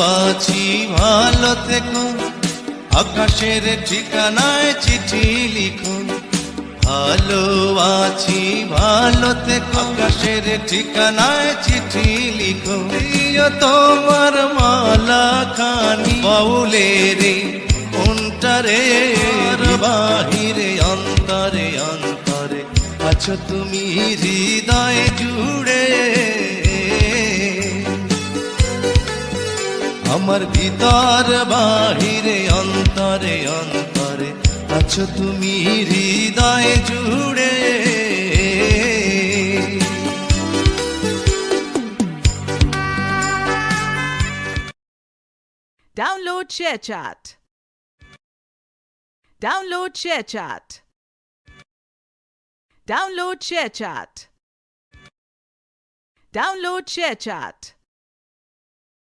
আছি ভালো থেকো, আকাশের ঠিকানায় চিঠি লিখো। ভালো আছি ভালো থেকো, আকাশের ঠিকানায় চিঠি লিখো। প্রিয় তোমার মালা খানি বাউলের অন্তরে, বাহিরে অন্তরে অন্তরে আছো তুমি হৃদয় জুড়ে। আমার ভিতর বাহিরে অন্তরে অন্তরে আছো তুমি হৃদয় জুড়ে। Download ShareChat. Download ShareChat. Download ShareChat. Download ShareChat.